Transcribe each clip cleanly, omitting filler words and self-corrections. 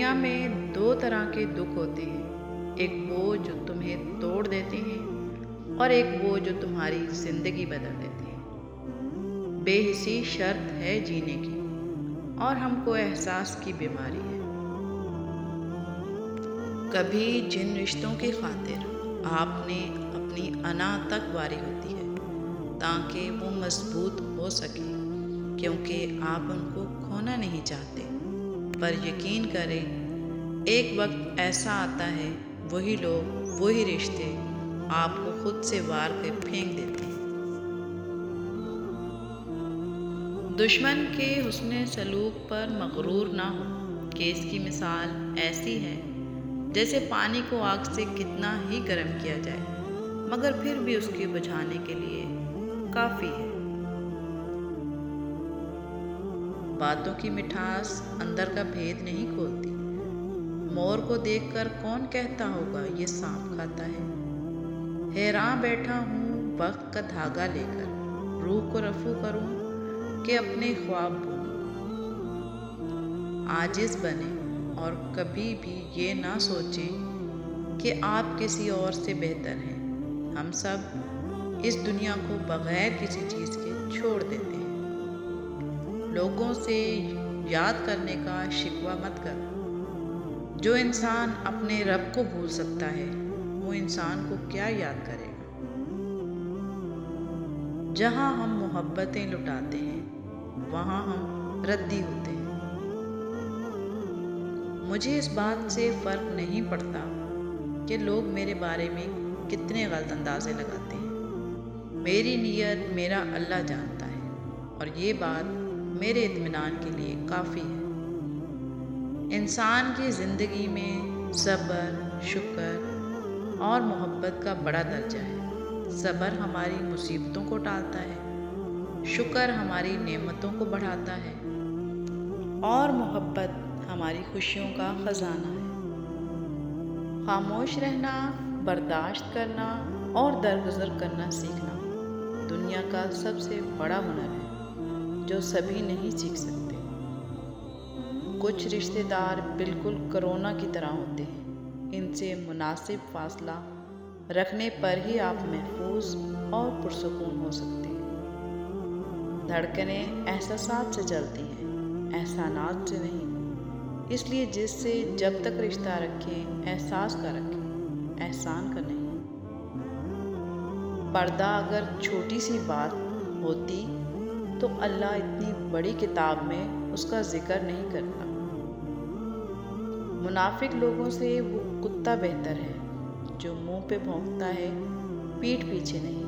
دنیا میں دو طرح کے دکھ ہوتے ہیں، ایک وہ جو تمہیں توڑ دیتے ہیں اور ایک وہ جو تمہاری زندگی بدل دیتے ہیں۔ بے حسی شرط ہے جینے کی اور ہم کو احساس کی بیماری ہے۔ کبھی جن رشتوں کی خاطر آپ نے اپنی انا تک واری ہوتی ہے تاکہ وہ مضبوط ہو سکے، کیونکہ آپ ان کو کھونا نہیں چاہتے، پر یقین کریں ایک وقت ایسا آتا ہے وہی لوگ وہی رشتے آپ کو خود سے وار کے پھینک دیتے ہیں۔ دشمن کے حسن سلوک پر مغرور نہ ہو کہ اس کی مثال ایسی ہے جیسے پانی کو آگ سے کتنا ہی گرم کیا جائے مگر پھر بھی اس کے بجھانے کے لیے کافی ہے۔ باتوں کی مٹھاس اندر کا بھید نہیں کھولتی۔ مور کو دیکھ کر کون کہتا ہوگا یہ سانپ کھاتا ہے؟ حیراں بیٹھا ہوں وقت کا دھاگا لے کر، روح کو رفو کروں کہ اپنے خواب بولوں۔ عاجز بنیں اور کبھی بھی یہ نہ سوچیں کہ آپ کسی اور سے بہتر ہیں۔ ہم سب اس دنیا کو بغیر کسی چیز کے چھوڑ دیتے ہیں۔ لوگوں سے یاد کرنے کا شکوہ مت کرو۔ جو انسان اپنے رب کو بھول سکتا ہے وہ انسان کو کیا یاد کرے گا؟ جہاں ہم محبتیں لٹاتے ہیں وہاں ہم ردی ہوتے ہیں۔ مجھے اس بات سے فرق نہیں پڑتا کہ لوگ میرے بارے میں کتنے غلط اندازے لگاتے ہیں۔ میری نیت میرا اللہ جانتا ہے اور یہ بات میرے اطمینان کے لیے کافی ہے۔ انسان کی زندگی میں صبر، شکر اور محبت کا بڑا درجہ ہے۔ صبر ہماری مصیبتوں کو ٹالتا ہے، شکر ہماری نعمتوں کو بڑھاتا ہے اور محبت ہماری خوشیوں کا خزانہ ہے۔ خاموش رہنا، برداشت کرنا اور درگزر کرنا سیکھنا دنیا کا سب سے بڑا ہنر ہے جو سبھی نہیں سیکھ سکتے۔ کچھ رشتہ دار بالکل کرونا کی طرح ہوتے ہیں، ان سے مناسب فاصلہ رکھنے پر ہی آپ محفوظ اور پرسکون ہو سکتے ہیں۔ دھڑکنیں احساسات سے چلتی ہیں، احسانات سے نہیں، اس لیے جس سے جب تک رشتہ رکھیں احساس کا رکھیں، احسان کا نہیں۔ پردہ اگر چھوٹی سی بات ہوتی تو اللہ اتنی بڑی کتاب میں اس کا ذکر نہیں کرتا۔ منافق لوگوں سے وہ کتا بہتر ہے جو منہ پہ بھونکتا ہے، پیٹھ پیچھے نہیں۔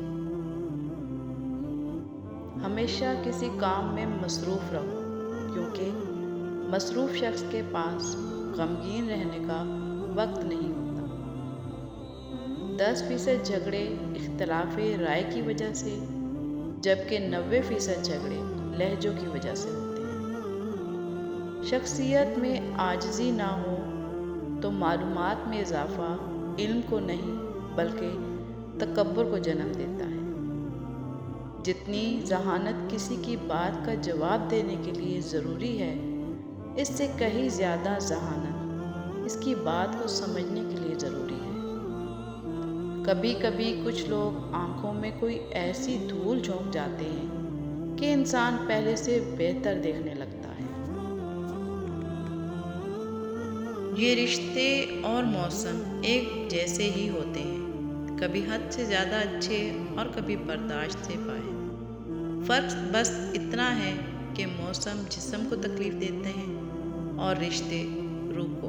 ہمیشہ کسی کام میں مصروف رہو، کیونکہ مصروف شخص کے پاس غمگین رہنے کا وقت نہیں ہوتا۔ 10% جھگڑے اختلاف رائے کی وجہ سے، جبکہ 90% جھگڑے لہجوں کی وجہ سے ہوتے ہیں۔ شخصیت میں عاجزی نہ ہو تو معلومات میں اضافہ علم کو نہیں بلکہ تکبر کو جنم دیتا ہے۔ جتنی ذہانت کسی کی بات کا جواب دینے کے لیے ضروری ہے، اس سے کہیں زیادہ ذہانت اس کی بات کو سمجھنے کے لیے ضروری ہے۔ کبھی کبھی کچھ لوگ آنکھوں میں کوئی ایسی دھول جھونک جاتے ہیں کہ انسان پہلے سے بہتر دیکھنے لگتا ہے۔ یہ رشتے اور موسم ایک جیسے ہی ہوتے ہیں، کبھی حد سے زیادہ اچھے اور کبھی برداشت سے پائے۔ فرق بس اتنا ہے کہ موسم جسم کو تکلیف دیتے ہیں اور رشتے روح کو۔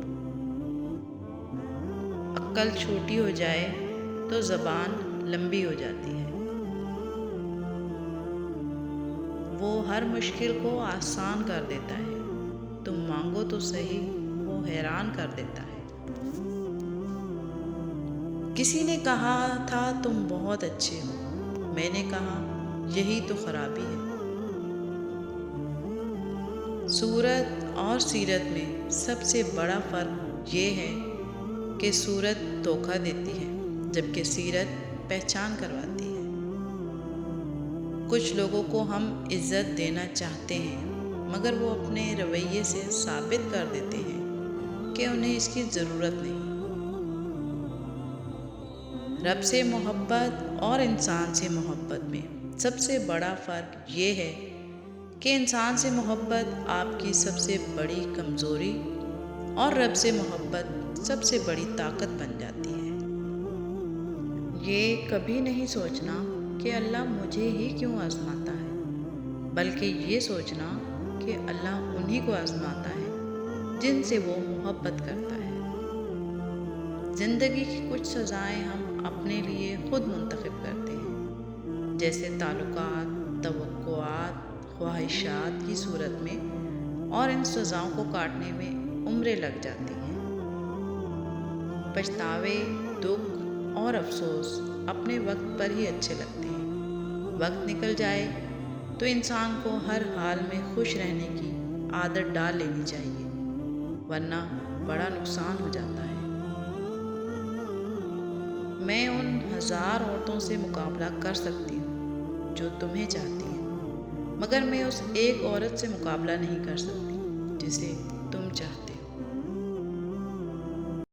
عقل چھوٹی ہو جائے تو زبان لمبی ہو جاتی ہے۔ وہ ہر مشکل کو آسان کر دیتا ہے، تم مانگو تو صحیح، وہ حیران کر دیتا ہے۔ کسی نے کہا تھا تم بہت اچھے ہو، میں نے کہا یہی تو خرابی ہے۔ صورت اور سیرت میں سب سے بڑا فرق یہ ہے کہ صورت دھوکہ دیتی ہے جبکہ سیرت پہچان کرواتی ہے۔ کچھ لوگوں کو ہم عزت دینا چاہتے ہیں مگر وہ اپنے رویے سے ثابت کر دیتے ہیں کہ انہیں اس کی ضرورت نہیں۔ رب سے محبت اور انسان سے محبت میں سب سے بڑا فرق یہ ہے کہ انسان سے محبت آپ کی سب سے بڑی کمزوری اور رب سے محبت سب سے بڑی طاقت بن جاتی ہے۔ یہ کبھی نہیں سوچنا کہ اللہ مجھے ہی کیوں آزماتا ہے، بلکہ یہ سوچنا کہ اللہ انہی کو آزماتا ہے جن سے وہ محبت کرتا ہے۔ زندگی کی کچھ سزائیں ہم اپنے لیے خود منتخب کرتے ہیں، جیسے تعلقات، توقعات، خواہشات کی صورت میں، اور ان سزاؤں کو کاٹنے میں عمریں لگ جاتی ہیں۔ پچھتاوے، دکھ اور افسوس اپنے وقت پر ہی اچھے لگتے ہیں۔ وقت نکل جائے تو انسان کو ہر حال میں خوش رہنے کی عادت ڈال لینی چاہیے، ورنہ بڑا نقصان ہو جاتا ہے۔ میں ان 1000 عورتوں سے مقابلہ کر سکتی ہوں جو تمہیں چاہتی ہیں، مگر میں اس ایک عورت سے مقابلہ نہیں کر سکتی جسے تم چاہتے ہو۔